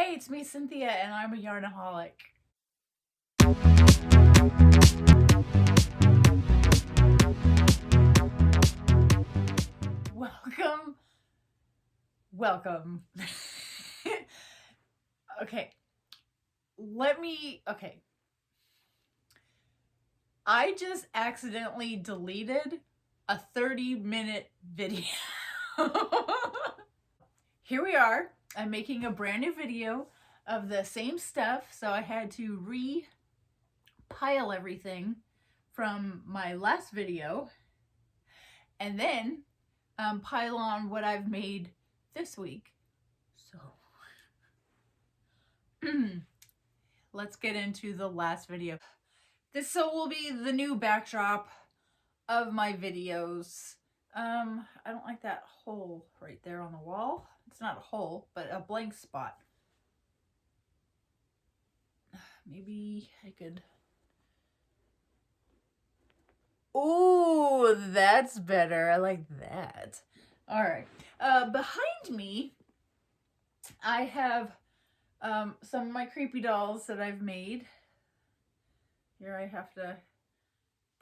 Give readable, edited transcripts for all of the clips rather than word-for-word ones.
Hey, it's me, Cynthia, and I'm a yarnaholic. Welcome. Okay. Okay. I just accidentally deleted a 30-minute video. Here we are. I'm making a brand new video of the same stuff, so I had to pile everything from my last video and then pile on what I've made this week. So let's get into the last video. This will be the new backdrop of my videos. I don't like that hole right there on the wall. It's not a hole, but a blank spot. Maybe I could... Ooh, that's better. I like that. All right. Behind me, I have some of my creepy dolls that I've made. Here I have to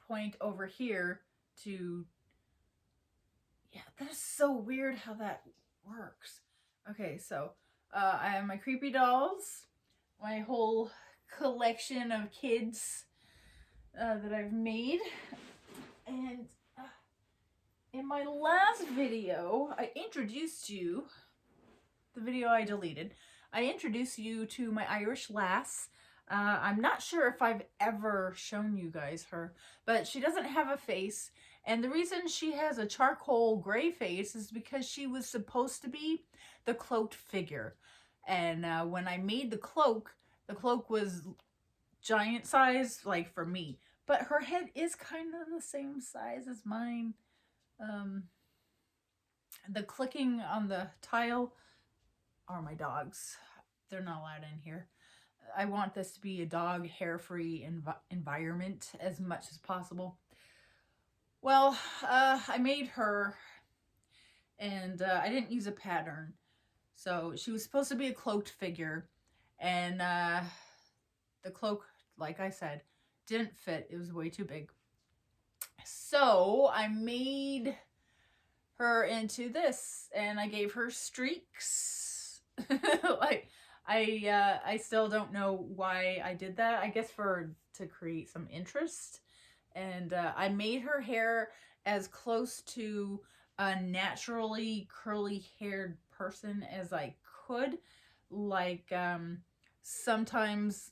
point over here to... Yeah, that's so weird how that works. Okay, so I have my creepy dolls, my whole collection of kids that I've made. And in my last video, I introduced you, the video I deleted, I introduced you to my Irish lass. I'm not sure if I've ever shown you guys her, but she doesn't have a face. And the reason she has a charcoal gray face is because she was supposed to be the cloaked figure. And when I made the cloak was giant size, like for me. But her head is kind of the same size as mine. The clicking on the tile are my dogs. They're not allowed in here. I want this to be a dog hair-free environment as much as possible. Well, I made her, and I didn't use a pattern. So she was supposed to be a cloaked figure, and the cloak, like I said, didn't fit. It was way too big. So I made her into this, and I gave her streaks. Like, I still don't know why I did that. I guess to create some interest. And I made her hair as close to a naturally curly haired person as I could. Like, sometimes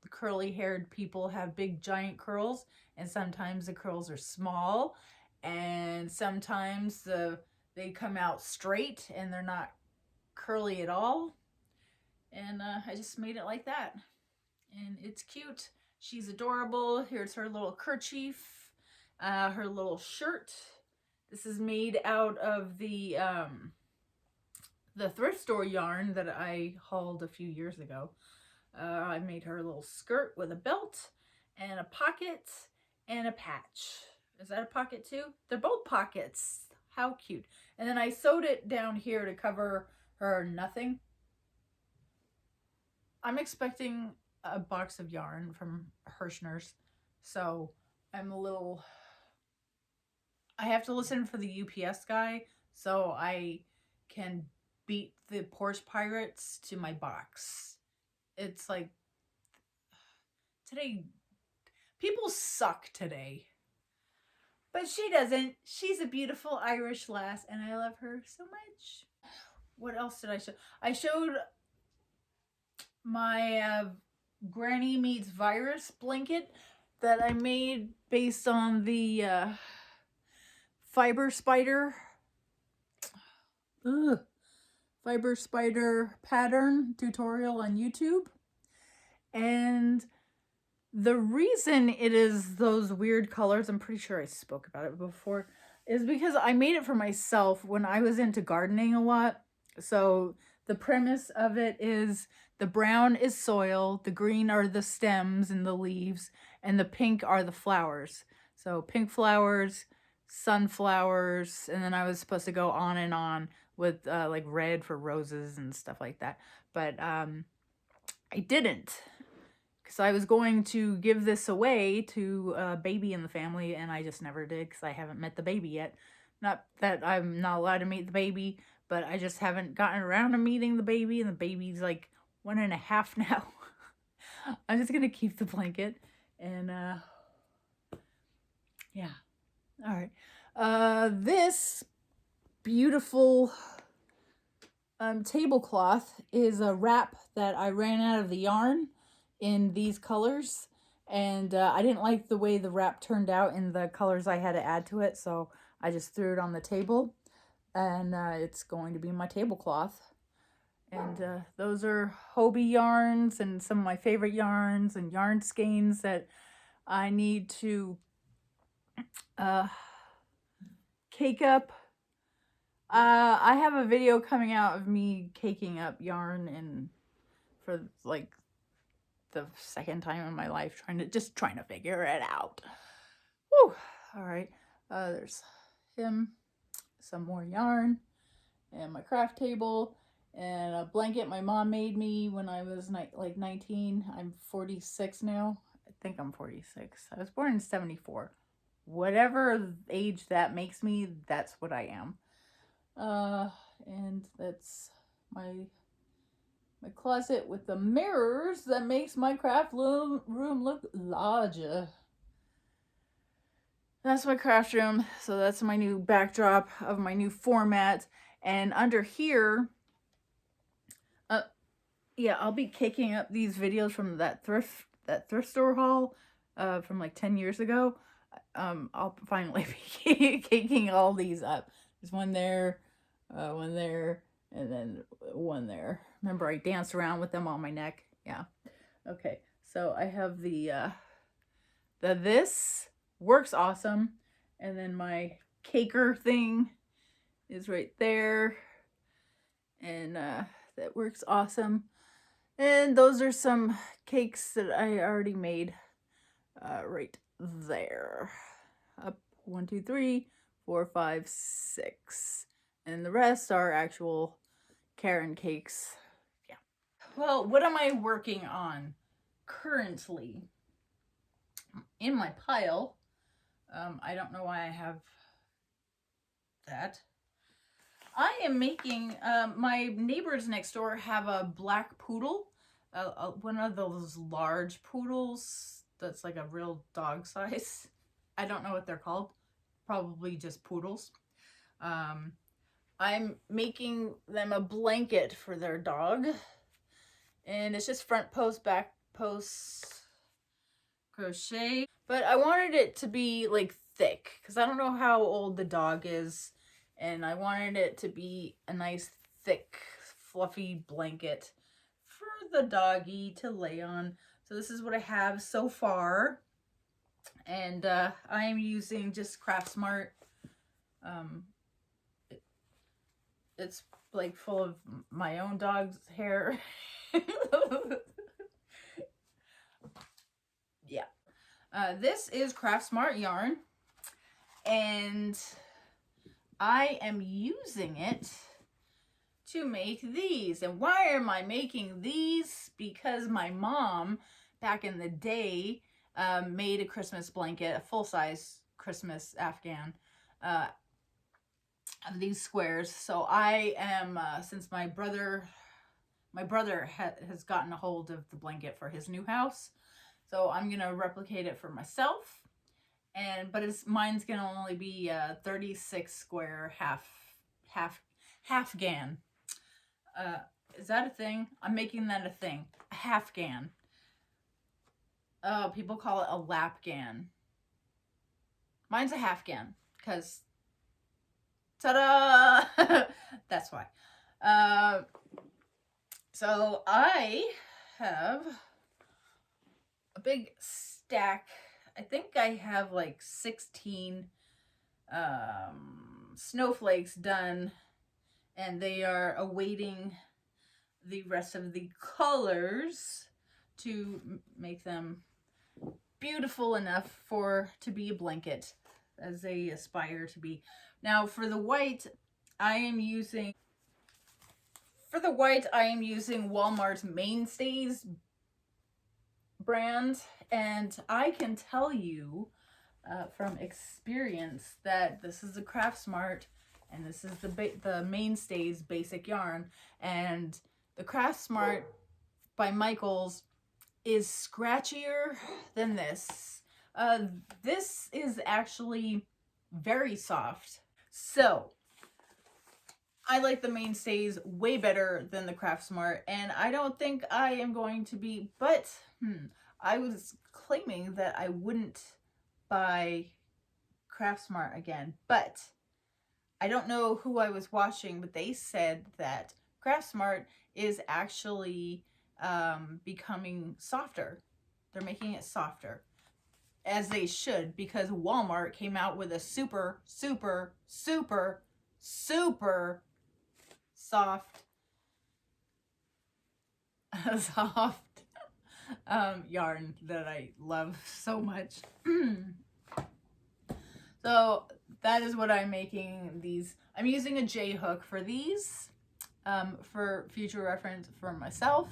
curly haired people have big giant curls, and sometimes the curls are small, and sometimes they come out straight and they're not curly at all. And I just made it like that, and it's cute. She's adorable. Here's her little kerchief, her little shirt. This is made out of the thrift store yarn that I hauled a few years ago. I made her a little skirt with a belt and a pocket and a patch. Is that a pocket too? They're both pockets. How cute. And then I sewed it down here to cover her nothing. I'm expecting a box of yarn from Hirschner's, so I'm a little... I have to listen for the UPS guy so I can beat the Porch Pirates to my box. It's like, today, people suck today. But she doesn't. She's a beautiful Irish lass, and I love her so much. What else did I show? I showed my Granny Meets Virus blanket that I made based on the Fiber Spider pattern tutorial on YouTube. And the reason it is those weird colors, I'm pretty sure I spoke about it before, is because I made it for myself when I was into gardening a lot. So the premise of it is the brown is soil, the green are the stems and the leaves, and the pink are the flowers. So pink flowers, sunflowers, and then I was supposed to go on and on with like red for roses and stuff like that. but I didn't, because I was going to give this away to a baby in the family, and I just never did because I haven't met the baby yet. Not that I'm not allowed to meet the baby, but I just haven't gotten around to meeting the baby, and the baby's like 1.5 now. I'm just gonna keep the blanket, and yeah. All right. This beautiful tablecloth is a wrap that I ran out of the yarn in these colors, and I didn't like the way the wrap turned out in the colors I had to add to it, so I just threw it on the table, and it's going to be my tablecloth. And those are Hobie yarns and some of my favorite yarns and yarn skeins that I need to cake up. I have a video coming out of me caking up yarn, and for like the second time in my life, trying to figure it out. Whew. All right. There's him, some more yarn, and my craft table, and a blanket my mom made me when I was like 19. I'm 46 now. I think I'm 46. I was born in 74. Whatever age that makes me, that's what I am. And that's my closet with the mirrors that makes my craft room look larger. That's my craft room. So that's my new backdrop of my new format. And under here, yeah, I'll be caking up these videos from that thrift store haul from like 10 years ago. I'll finally be caking all these up. There's one there, and then one there. Remember, I danced around with them on my neck. Yeah. Okay. So I have the this works awesome, and then my caker thing is right there, and that works awesome. And those are some cakes that I already made right there. Up 1, 2, 3, 4, 5, 6. And the rest are actual Caron cakes. Yeah. Well, what am I working on currently? In my pile, I don't know why I have that. I am making, my neighbors next door have a black poodle, one of those large poodles that's like a real dog size. I don't know what they're called. Probably just poodles. I'm making them a blanket for their dog. And it's just front post, back post crochet. But I wanted it to be like thick, because I don't know how old the dog is. And I wanted it to be a nice, thick, fluffy blanket for the doggy to lay on. So this is what I have so far. And I am using just Craft Smart. It's like full of my own dog's hair. Yeah. This is Craft Smart yarn, and I am using it to make these. And why am I making these? Because my mom, back in the day, made a Christmas blanket, a full-size Christmas Afghan, of these squares. So I am, since my brother has gotten a hold of the blanket for his new house, so I'm gonna replicate it for myself. But mine's gonna only be a 36 square half-gan. Is that a thing? I'm making that a thing. A half-gan. People call it a lap-gan. Mine's a half-gan, because ta-da! That's why. So I have a big stack. I think I have like 16 snowflakes done, and they are awaiting the rest of the colors to make them beautiful enough to be a blanket, as they aspire to be. Now for the white, I am using For the white, I am using Walmart's Mainstays brand, and I can tell you from experience that this is the Craft Smart, and this is the Mainstays basic yarn, and the Craft Smart by Michaels is scratchier than this. This is actually very soft. So I like the Mainstays way better than the Craft Smart, and I don't think I am going to be, but I was claiming that I wouldn't buy Craft Smart again, but I don't know who I was watching, but they said that Craft Smart is actually becoming softer. They're making it softer, as they should, because Walmart came out with a super, super, super, super soft yarn that I love so much. So that is what I'm making these. I'm using a J hook for these, for future reference for myself,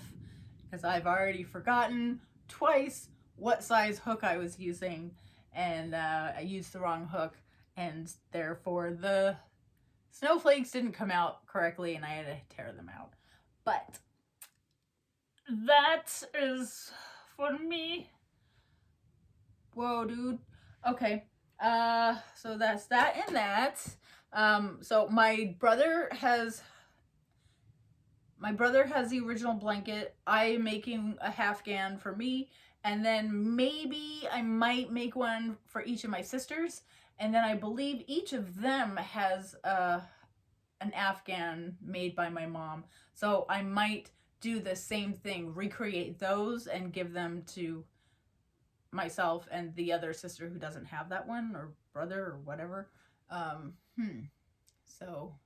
because I've already forgotten twice what size hook I was using, and I used the wrong hook, and therefore the snowflakes didn't come out correctly and I had to tear them out. But that is for me. Whoa, dude. Okay. So that's that and that. So my brother has the original blanket. I am making a Afghan for me, and then maybe I might make one for each of my sisters, and then I believe each of them has an Afghan made by my mom. So I might do the same thing, recreate those and give them to myself and the other sister who doesn't have that one, or brother, or whatever. So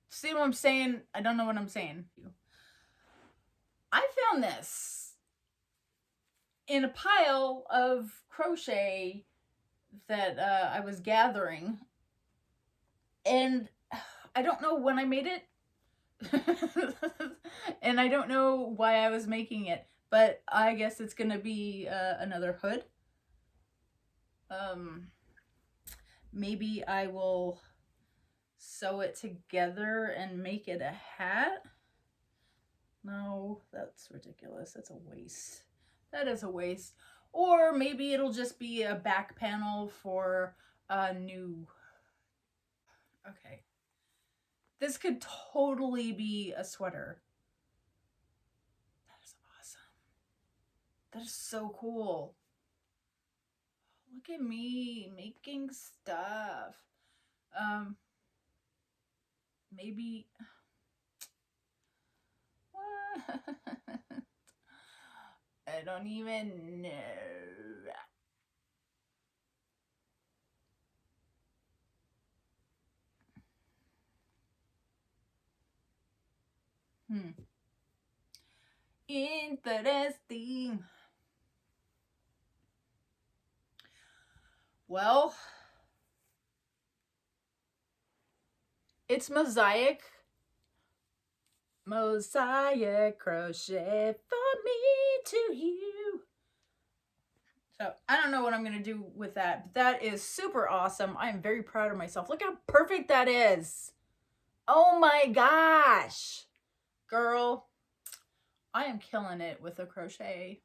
see what I'm saying? I don't know what I'm saying. I found this in a pile of crochet that I was gathering, and I don't know when I made it. And I don't know why I was making it, but I guess it's gonna be another hood. Maybe I will sew it together and make it a hat. No, that's ridiculous. That's a waste. That is a waste. Or maybe it'll just be a back panel for a new. Okay. This could totally be a sweater. That is awesome. That is so cool. Look at me making stuff. Maybe. What? I don't even know. Interesting. Well, it's mosaic crochet for me to you. So I don't know what I'm gonna do with that, but that is super awesome. I am very proud of myself. Look how perfect that is. Oh my gosh, girl, I am killing it with a crochet.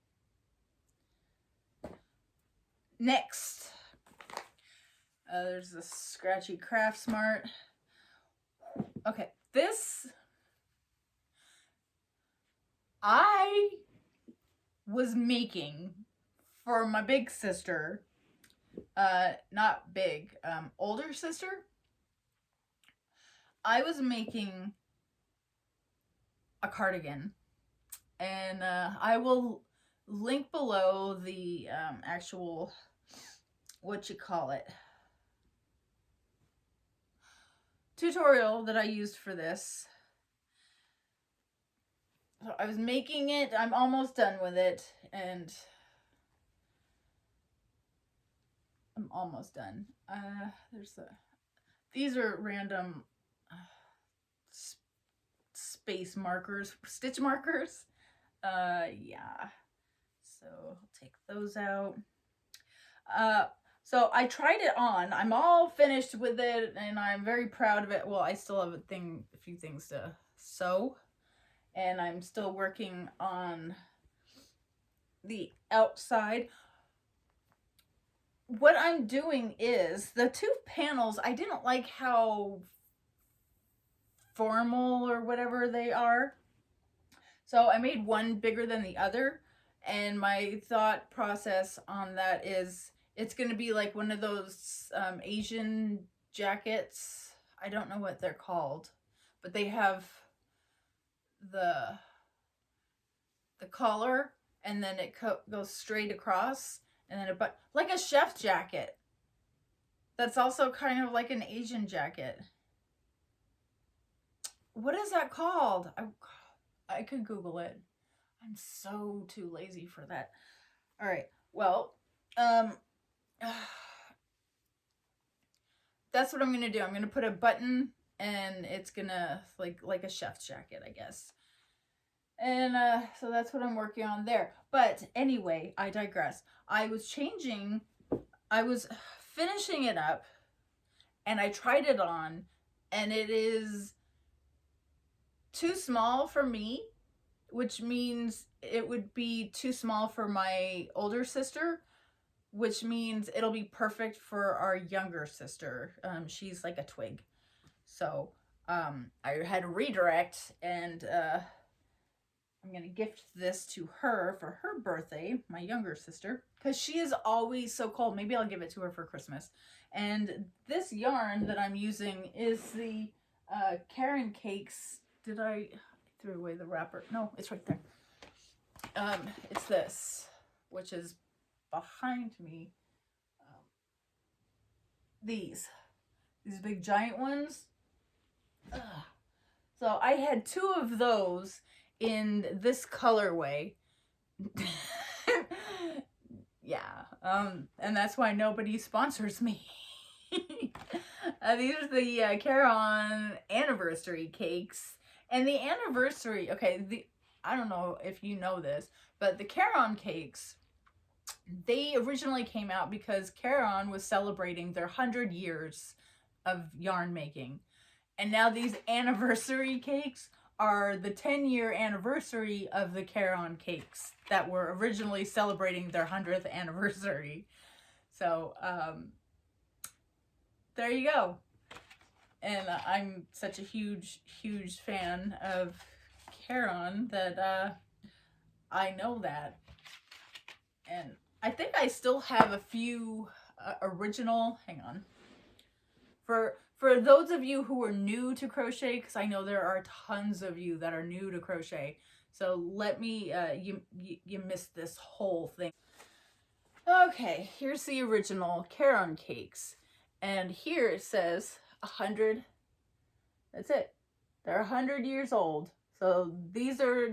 Next, there's this scratchy Craft Smart. Okay, this I was making for my big sister, not big, older sister. I was making a cardigan, and I will link below the actual, what you call it, tutorial that I used for this. So I was making it. I'm almost done with it, and I'm almost done. These are random space markers, stitch markers. Yeah. So I'll take those out. So I tried it on. I'm all finished with it, and I'm very proud of it. Well, I still have a few things to sew, and I'm still working on the outside. What I'm doing is the two panels, I didn't like how formal or whatever they are. So I made one bigger than the other, and my thought process on that is it's going to be like one of those Asian jackets. I don't know what they're called, but they have the collar, and then it goes straight across, and then but like a chef jacket. That's also kind of like an Asian jacket. What is that called? I could Google it. I'm so too lazy for that. All right. Well, that's what I'm gonna do. I'm gonna put a button, and it's gonna like a chef's jacket, I guess. And so that's what I'm working on there. But anyway, I digress. I was finishing it up, and I tried it on, and it is too small for me, which means it would be too small for my older sister, which means it'll be perfect for our younger sister. She's like a twig. So I had to redirect, and I'm going to gift this to her for her birthday, my younger sister, because she is always so cold. Maybe I'll give it to her for Christmas. And this yarn that I'm using is the Caron Cakes. I threw away the wrapper? No, it's right there. It's this, which is behind me. These big giant ones. So I had 2 of those in this colorway. Yeah, and that's why nobody sponsors me. These are the Caron Anniversary Cakes. And the anniversary, okay, I don't know if you know this, but the Caron Cakes, they originally came out because Caron was celebrating their 100 years of yarn making. And now these anniversary cakes are the 10-year anniversary of the Caron Cakes that were originally celebrating their 100th anniversary. So, there you go. And I'm such a huge, huge fan of Caron that I know that. And I think I still have a few original, hang on. For those of you who are new to crochet, because I know there are tons of you that are new to crochet, so let me, you missed this whole thing. Okay, here's the original Caron Cakes. And here it says 100. That's it. They're 100 years old. So these are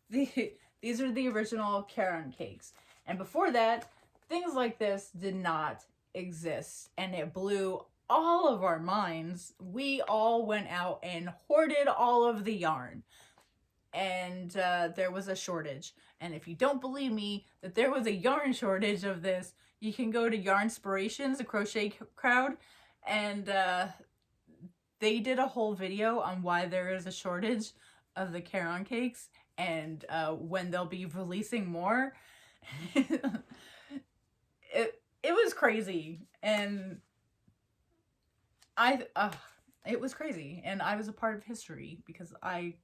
these are the original Caron Cakes. And before that, things like this did not exist. And it blew all of our minds. We all went out and hoarded all of the yarn. And there was a shortage. And if you don't believe me that there was a yarn shortage of this, you can go to Yarnspirations, the crochet crowd, and they did a whole video on why there is a shortage of the Caron Cakes and when they'll be releasing more. It was crazy, and it was crazy, and I was a part of history because I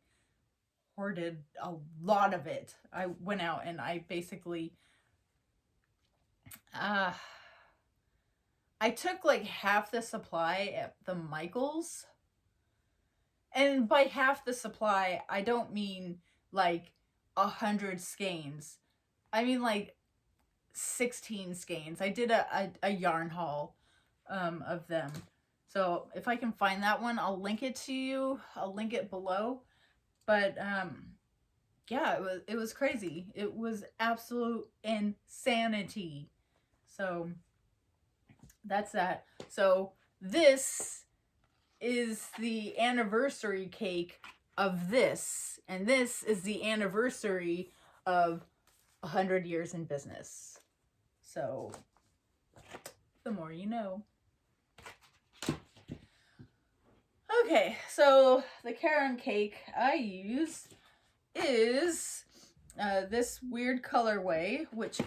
hoarded a lot of it. I went out and I basically I took like half the supply at the Michaels. And by half the supply, I don't mean like 100 skeins. I mean like 16 skeins. I did a yarn haul of them. So if I can find that one, I'll link it to you. I'll link it below. But yeah, it was crazy. It was absolute insanity. So that's that. So this is the anniversary cake of this, and this is the anniversary of 100 years in business. So, the more you know. Okay, so the Caron cake I use is this weird colorway, which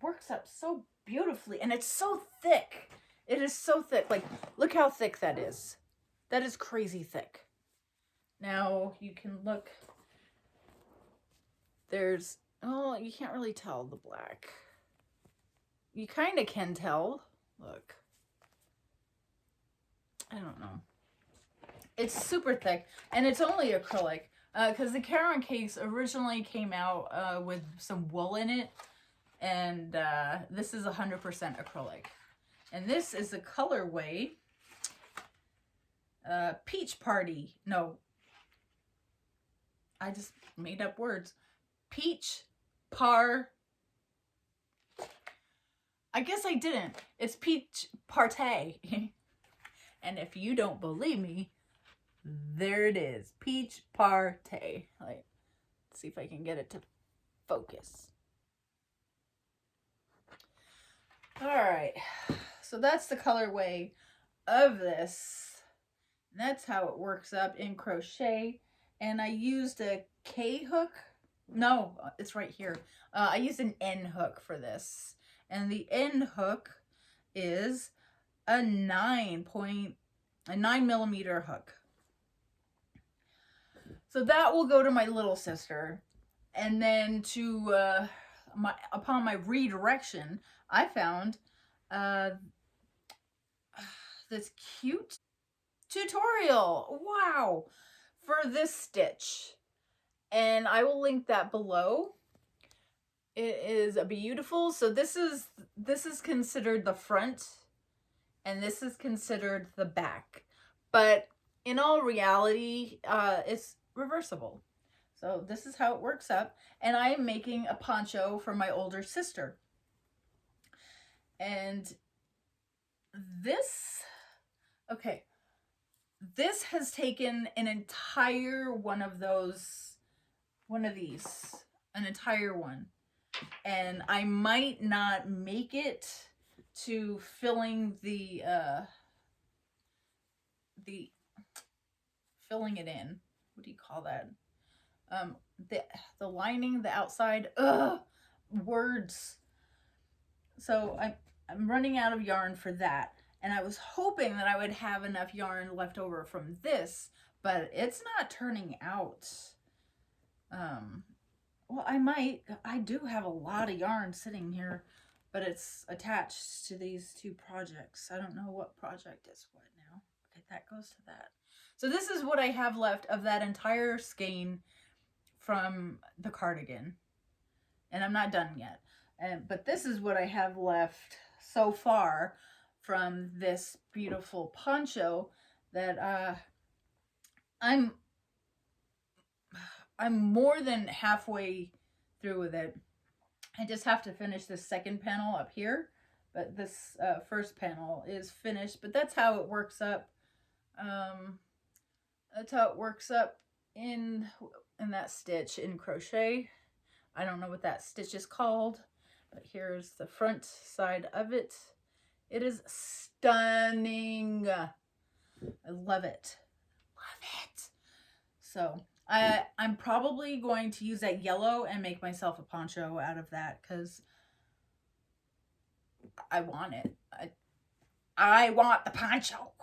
works up so beautifully, and it's so thick. It is so thick. Like, look how thick that is. That is crazy thick. Now, you can look. There's, oh, you can't really tell the black. You kind of can tell. Look. I don't know. It's super thick, and it's only acrylic. Because the Caron Cakes originally came out with some wool in it, and this is 100% acrylic. And this is the colorway Peach Party. No, I just made up words. Peach Par. I guess I didn't. It's Peach Partay. And if you don't believe me, there it is. Peach Partay. Like, let's see if I can get it to focus. Alright. So that's the colorway of this. That's how it works up in crochet. And I used a K hook. No, it's right here. I used an N hook for this. And the N hook is a 9 millimeter hook. So that will go to my little sister. And then to upon my redirection, I found this cute tutorial. Wow. For this stitch. And I will link that below. It is beautiful. So this is considered the front, and this is considered the back. But in all reality, it's reversible. So this is how it works up. And I am making a poncho for my older sister. And this, okay, this has taken an entire one of these, an entire one. And I might not make it to filling filling it in. What do you call that? The lining, the outside. Words. So I'm running out of yarn for that. And I was hoping that I would have enough yarn left over from this, but it's not turning out. Well, I might. I do have a lot of yarn sitting here, but it's attached to these two projects. I don't know what project is what now. Okay, that goes to that. So this is what I have left of that entire skein from the cardigan. And I'm not done yet. But this is what I have left so far from this beautiful poncho that I'm more than halfway through with it. I just have to finish this second panel up here, but this first panel is finished. But that's how it works up. That's how it works up in that stitch in crochet. I don't know what that stitch is called, but here's the front side of it. It is stunning. I love it. Love it. So I'm probably going to use that yellow and make myself a poncho out of that because I want it. I want the poncho.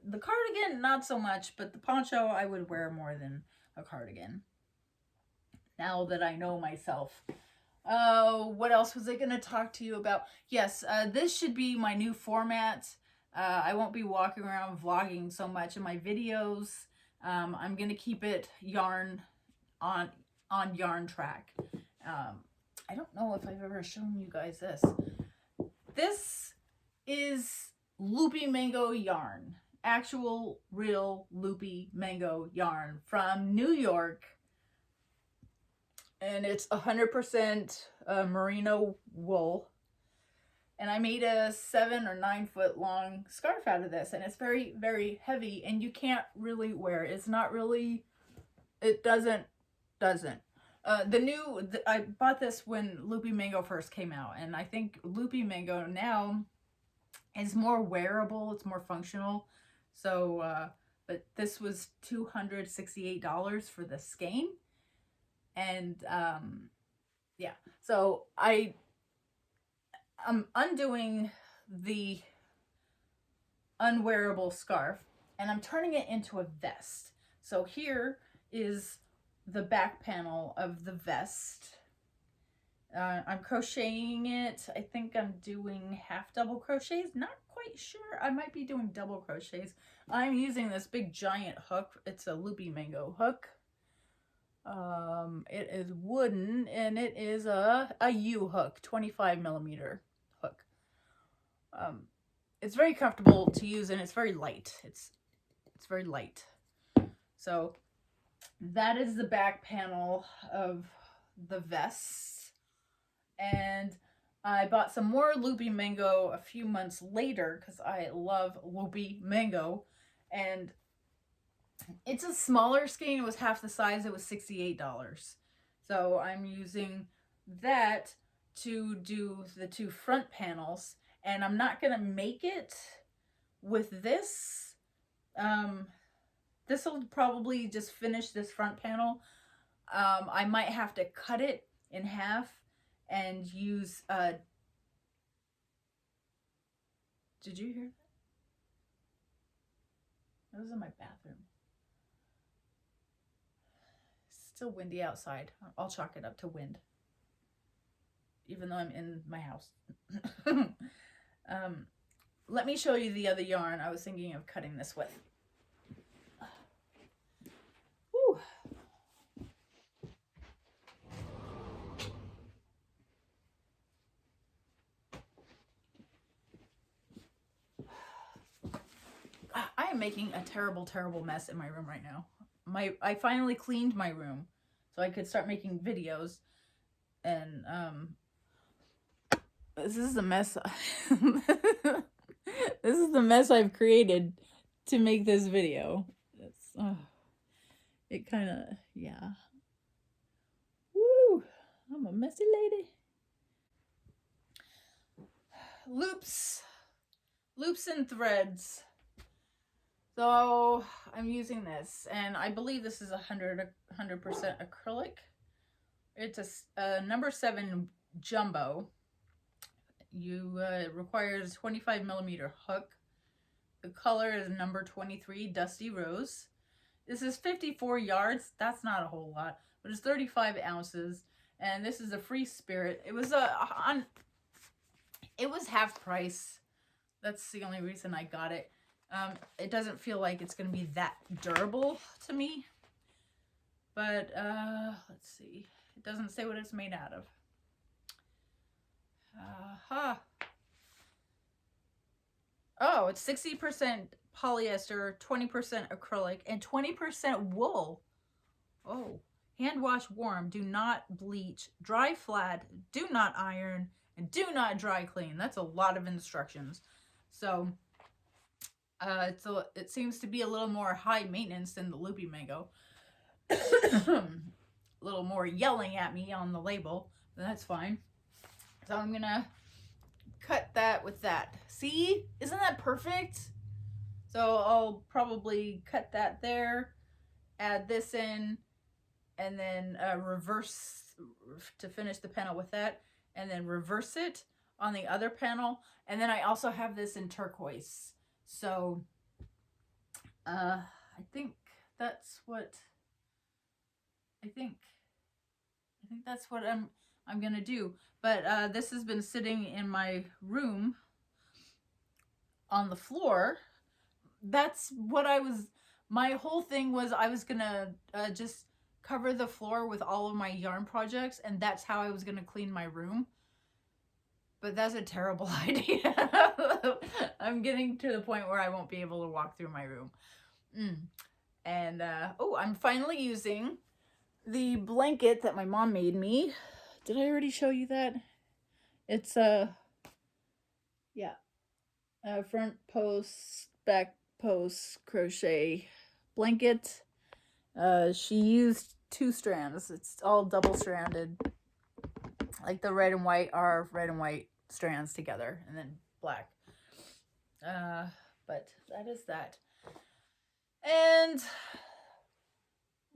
The cardigan, not so much, but the poncho I would wear more than a cardigan. Now that I know myself. What else was I going to talk to you about? Yes, this should be my new format. I won't be walking around vlogging so much in my videos. I'm going to keep it yarn on yarn track. I don't know if I've ever shown you guys this. This is Loopy Mango yarn. Actual, real Loopy Mango yarn from New York. And it's 100% merino wool. And I made a 7 or 9 foot long scarf out of this, and it's very, very heavy, and you can't really wear it. It's not really, it doesn't. I bought this when Loopy Mango first came out, and I think Loopy Mango now is more wearable, it's more functional. So, but this was $268 for the skein. And yeah, so I'm undoing the unwearable scarf and I'm turning it into a vest. So here is the back panel of the vest. I'm crocheting it. I think I'm doing half double crochets. Not quite sure. I might be doing double crochets. I'm using this big giant hook. It's a Loopy Mango hook. It is wooden and it is a U hook, 25 millimeter hook. It's very comfortable to use and it's very light. It's very light. So that is the back panel of the vest. And I bought some more Loopy Mango a few months later because I love Loopy Mango. And it's a smaller skein. It was half the size. It was $68. So I'm using that to do the 2 front panels. And I'm not going to make it with this. This will probably just finish this front panel. I might have to cut it in half and use did you hear that? That was in my bathroom. It's still windy outside. I'll chalk it up to wind, even though I'm in my house. Let me show you the other yarn I was thinking of cutting this with. Woo. I am making a terrible, terrible mess in my room right now. I finally cleaned my room so I could start making videos. And this is the mess. This is the mess I've created to make this video. It kind of, yeah. Woo! I'm a messy lady. Loops and threads. So I'm using this, and I believe this is 100% acrylic. It's a number 7 jumbo. It requires a 25 millimeter hook. The color is number 23, Dusty Rose. This is 54 yards. That's not a whole lot, but it's 35 ounces. And this is a free spirit. It was it was half price. That's the only reason I got it. It doesn't feel like it's going to be that durable to me. But let's see. It doesn't say what it's made out of. Oh, it's 60% polyester, 20% acrylic, and 20% wool. Oh, hand wash warm, do not bleach, dry flat, do not iron, and do not dry clean. That's a lot of instructions. So it seems to be a little more high maintenance than the Loopy Mango. A little more yelling at me on the label, but that's fine. So I'm gonna cut that with that. See, isn't that perfect? So I'll probably cut that there, add this in, and then reverse to finish the panel with that, and then reverse it on the other panel. And then I also have this in turquoise. So I think that's what I think that's what I'm gonna do. But this has been sitting in my room on the floor. That's what my whole thing was I was gonna just cover the floor with all of my yarn projects, and that's how I was gonna clean my room. But that's a terrible idea. I'm getting to the point where I won't be able to walk through my room. And oh, I'm finally using the blanket that my mom made me. Did I already show you that? It's Yeah. Front post, back post crochet blanket. She used 2 strands. It's all double stranded. Like the red and white are red and white strands together, and then black. But that is that. And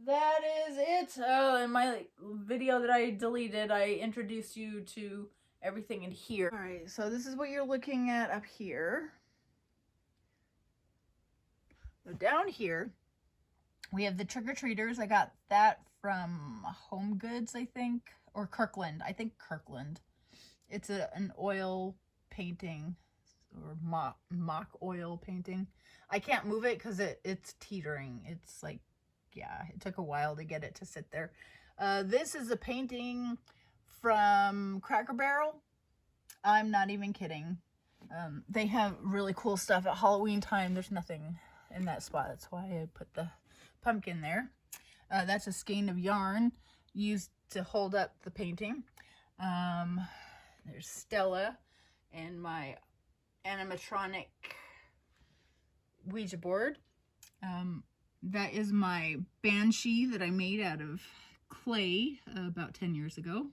that is it. In my video that I deleted, I introduced you to everything in here. All right, so this is what you're looking at up here. So down here, we have the trick-or-treaters. I got that from Home Goods, I think, or Kirkland. I think Kirkland. It's an oil painting, or mock oil painting. I can't move it because it's teetering. It's like, yeah, it took a while to get it to sit there. This is a painting from Cracker Barrel. I'm not even kidding. They have really cool stuff at Halloween time. There's nothing in that spot. That's why I put the pumpkin there. That's a skein of yarn used to hold up the painting. There's Stella and my animatronic Ouija board. That is my banshee that I made out of clay about 10 years ago.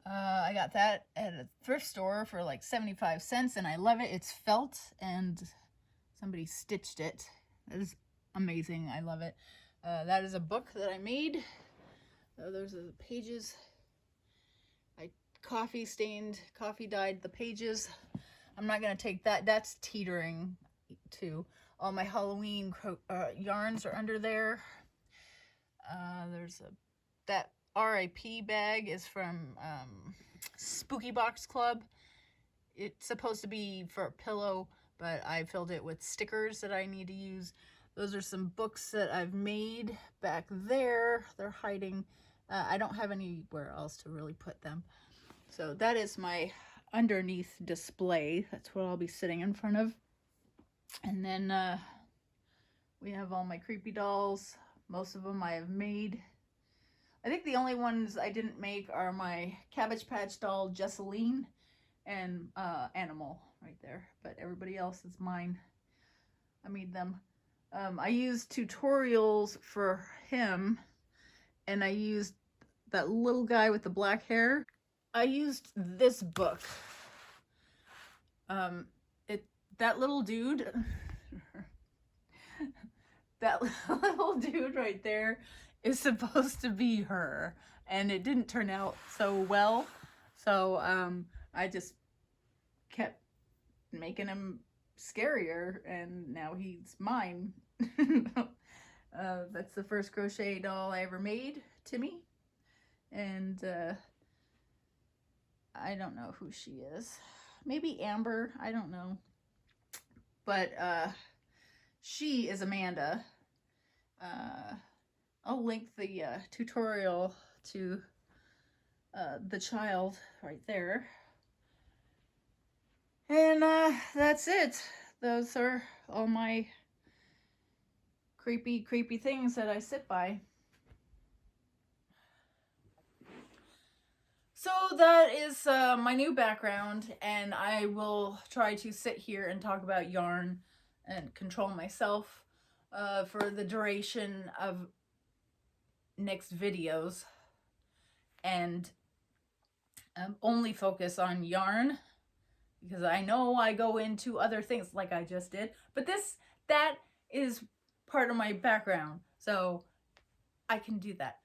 I got that at a thrift store for like 75 cents and I love it. It's felt and somebody stitched it. That is amazing. I love it. That is a book that I made. Those are the pages. I coffee dyed the pages. I'm not going to take that. That's teetering too. All my Halloween yarns are under there. There's that RIP bag is from Spooky Box Club. It's supposed to be for a pillow, but I filled it with stickers that I need to use. Those are some books that I've made back there. They're hiding. I don't have anywhere else to really put them. So that is my underneath display. That's what I'll be sitting in front of. And then we have all my creepy dolls. Most of them I have made. I think the only ones I didn't make are my Cabbage Patch doll, Jesseline, and Animal right there. But everybody else is mine. I made them. I used tutorials for him, and I used that little guy with the black hair. I used this book. That little dude, that little dude right there is supposed to be her, and it didn't turn out so well. So I just kept making him scarier, and now he's mine. That's the first crochet doll I ever made, Timmy, and I don't know who she is. Maybe Amber, I don't know. But she is Amanda. I'll link the tutorial to the child right there. And that's it. Those are all my creepy things that I sit by. So that is my new background, and I will try to sit here and talk about yarn and control myself for the duration of next videos, and only focus on yarn, because I know I go into other things like I just did, but that is part of my background, so I can do that.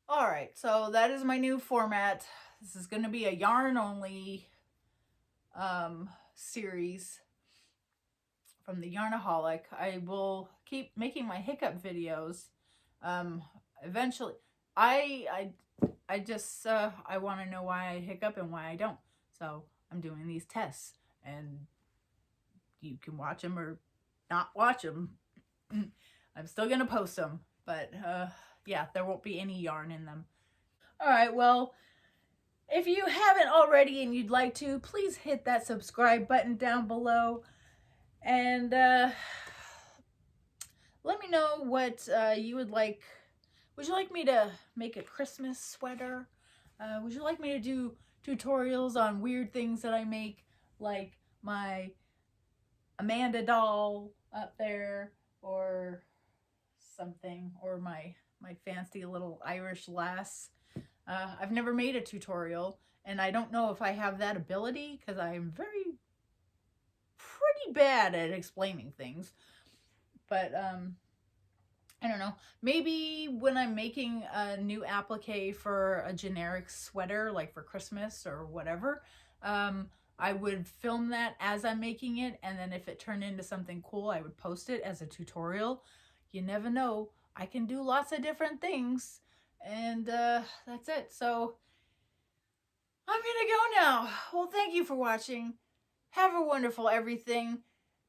All right, so that is my new format. This is going to be a yarn only series from the Yarnaholic. I will keep making my hiccup videos. Eventually, I just I want to know why I hiccup and why I don't. So I'm doing these tests, and you can watch them or not watch them. I'm still gonna post them, but yeah, there won't be any yarn in them. All right, well, if you haven't already and you'd like to, please hit that subscribe button down below, and let me know what you would like. Would you like me to make a Christmas sweater? Would you like me to do tutorials on weird things that I make? like my Amanda doll up there, or something, or my fancy little Irish lass. I've never made a tutorial, and I don't know if I have that ability because I'm pretty bad at explaining things. But I don't know. Maybe when I'm making a new applique for a generic sweater, like for Christmas or whatever, I would film that as I'm making it, and then if it turned into something cool, I would post it as a tutorial. You never know. I can do lots of different things, and that's it. So I'm gonna go now. Well, thank you for watching. Have a wonderful everything.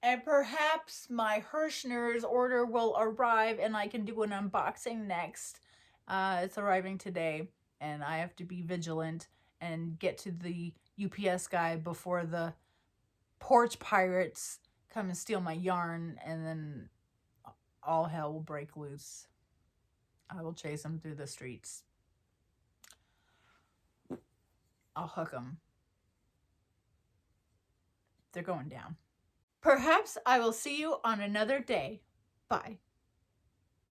And perhaps my Hirschner's order will arrive and I can do an unboxing next. It's arriving today, and I have to be vigilant and get to the UPS guy before the porch pirates come and steal my yarn, and then all hell will break loose. I will chase them through the streets. I'll hook them. They're going down. Perhaps I will see you on another day. Bye.